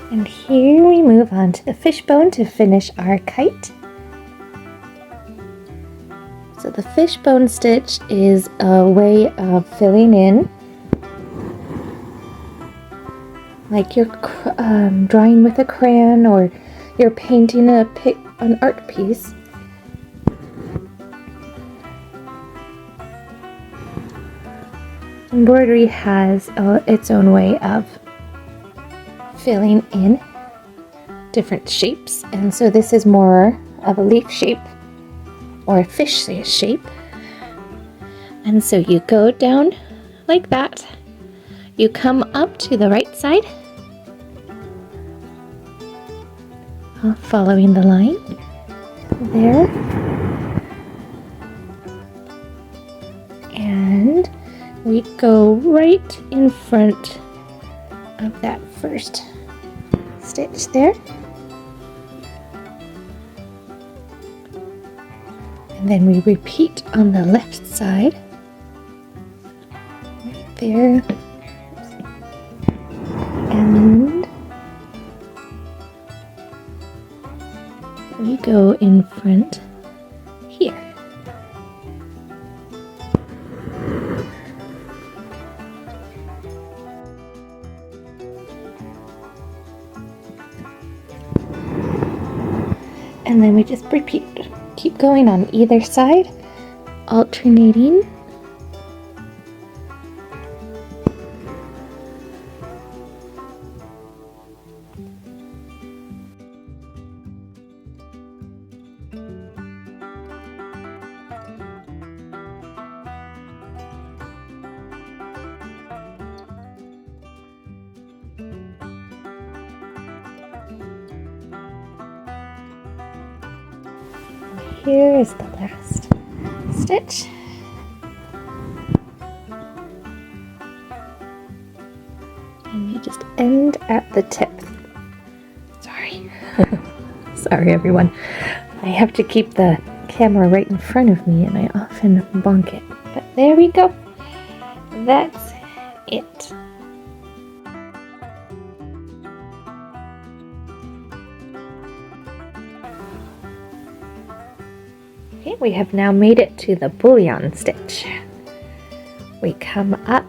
And here we move on to the fishbone to finish our kite. So the fishbone stitch is a way of filling in, like you're drawing with a crayon or you're painting an art piece. Embroidery has its own way of filling in different shapes, and so this is more of a leaf shape or a fish shape. And so you go down like that, you come up to the right side, following the line there, and we go right in front of that first stitch there. And then we repeat on the left side, right there, and we go in front here. And then we just repeat. Keep going on either side, alternating. Here is the last stitch. And you just end at the tip. Sorry. Sorry everyone. I have to keep the camera right in front of me and I often bonk it. But there we go. That's it. Okay, we have now made it to the bullion stitch. We come up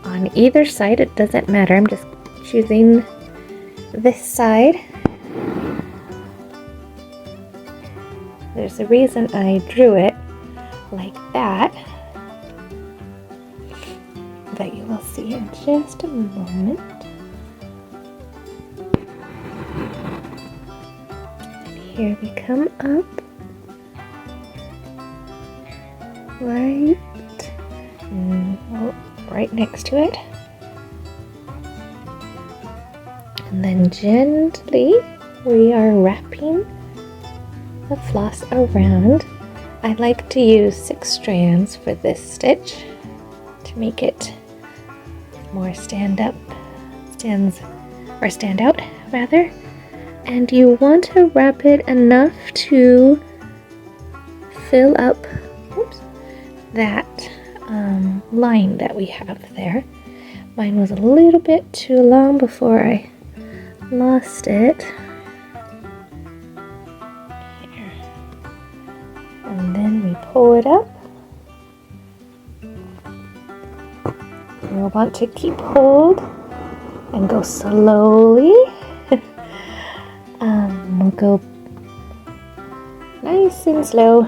on either side, it doesn't matter, I'm just choosing this side. There's a reason I drew it like that you will see in just a moment. And here we come up. Right next to it, and then gently we are wrapping the floss around. I like to use 6 strands for this stitch to make it more stand out rather, and you want to wrap it enough to fill up that line that we have there. Mine was a little bit too long before I lost it. Here. And then we pull it up. You'll want to keep hold and go slowly. We'll go nice and slow.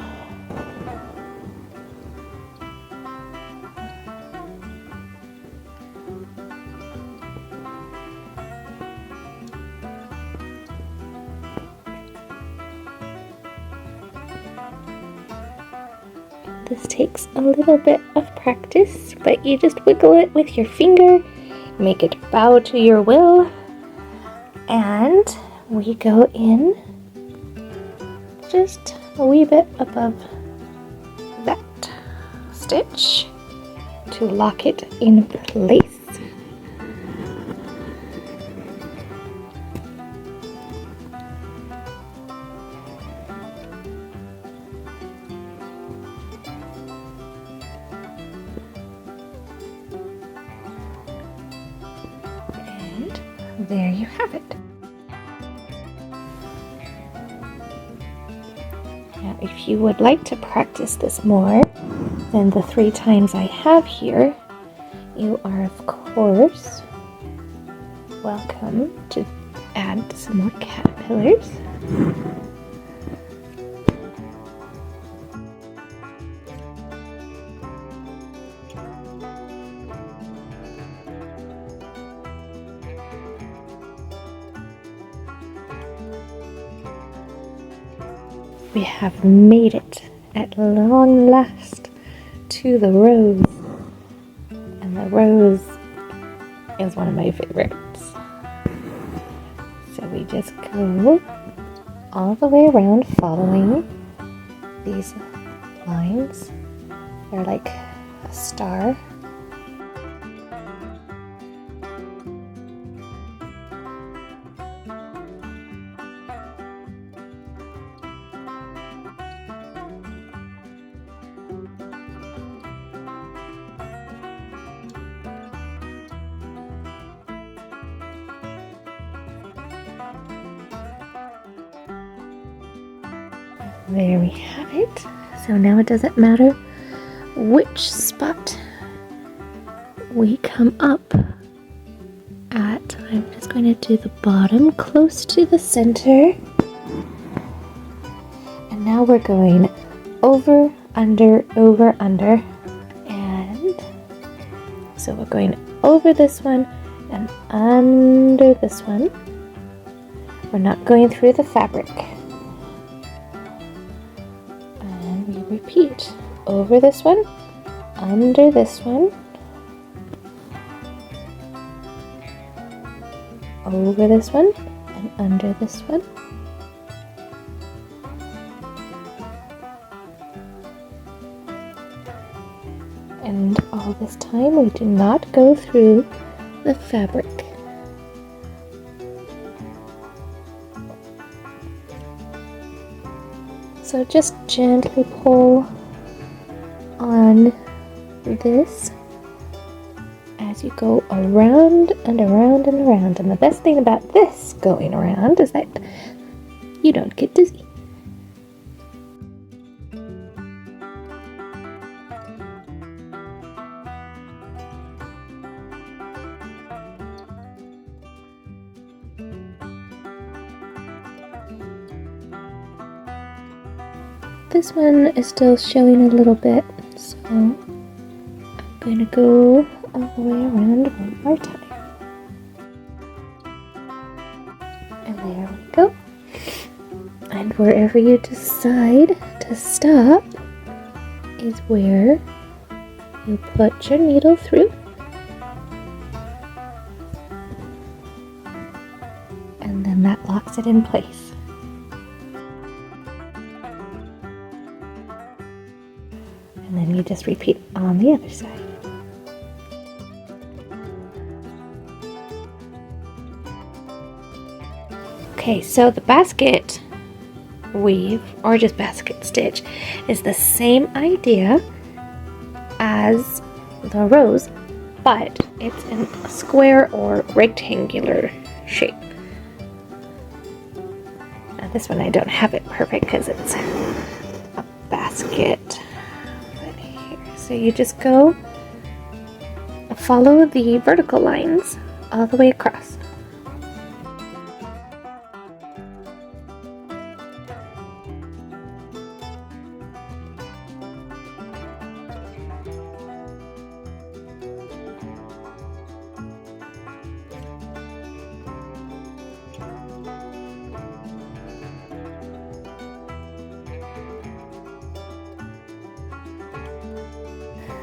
This takes a little bit of practice, but you just wiggle it with your finger, make it bow to your will, and we go in just a wee bit above that stitch to lock it in place. there you have it. Now, if you would like to practice this more than the 3 times I have here, you are, of course, welcome to add some more caterpillars. We have made it at long last to the rose, and the rose is one of my favorites. So we just go all the way around following these lines. They're like a star. There we have it. So now it doesn't matter which spot we come up at. I'm just going to do the bottom close to the center. And now we're going over, under, over, under. And so we're going over this one and under this one. We're not going through the fabric. Repeat over this one, under this one, over this one, and under this one. And all this time we do not go through the fabric. So just gently pull on this as you go around and around and around. And the best thing about this going around is that you don't get dizzy. This one is still showing a little bit, so I'm going to go all the way around one more time. And there we go. And wherever you decide to stop is where you put your needle through. And then that locks it in place. And then you just repeat on the other side. Okay, so the basket weave, or just basket stitch, is the same idea as the rose, but it's in a square or rectangular shape. Now this one I don't have it perfect because it's a basket. So you just go follow the vertical lines all the way across.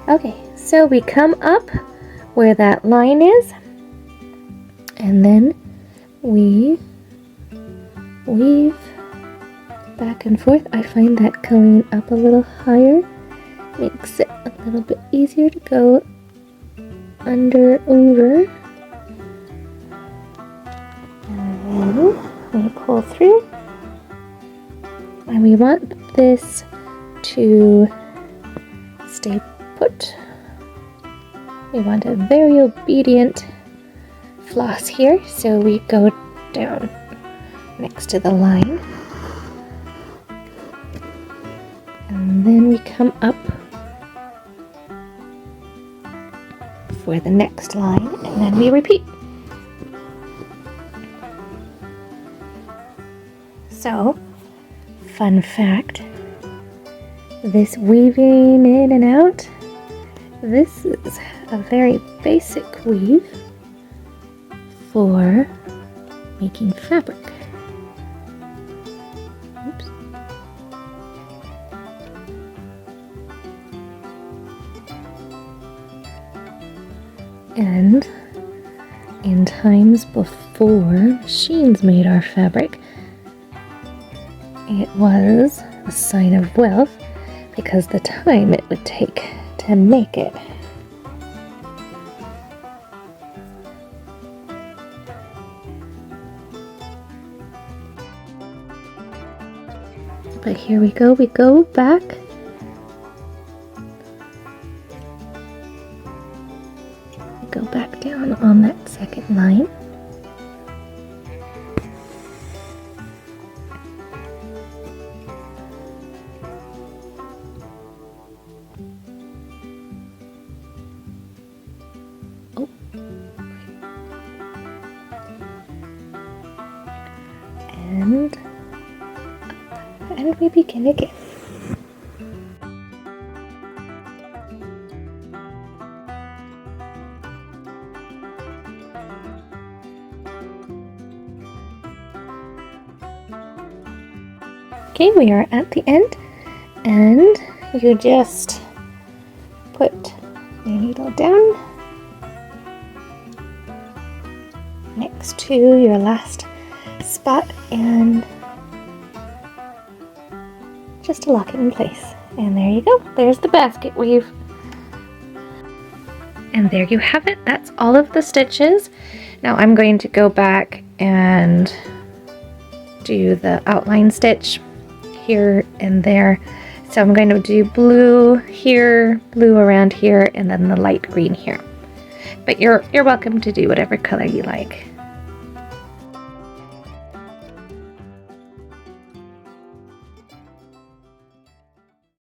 Okay, so we come up where that line is, and then we weave back and forth. I find that going up a little higher makes it a little bit easier to go under, over, and then we pull through, and we want this to stay put. We want a very obedient floss here, so we go down next to the line. And then we come up for the next line, and then we repeat. So, fun fact, this weaving in and out, this is a very basic weave for making fabric. Oops. And in times before machines made our fabric, it was a sign of wealth because the time it would take to make it. But here we go back. Go back down on that second line. Oh. And we begin again. Okay, we are at the end, and you just put your needle down next to your last spot and just lock it in place. And there you go, there's the basket weave. And there you have it, that's all of the stitches. Now I'm going to go back and do the outline stitch here and there. So I'm going to do blue here, blue around here, and then the light green here. But you're welcome to do whatever color you like.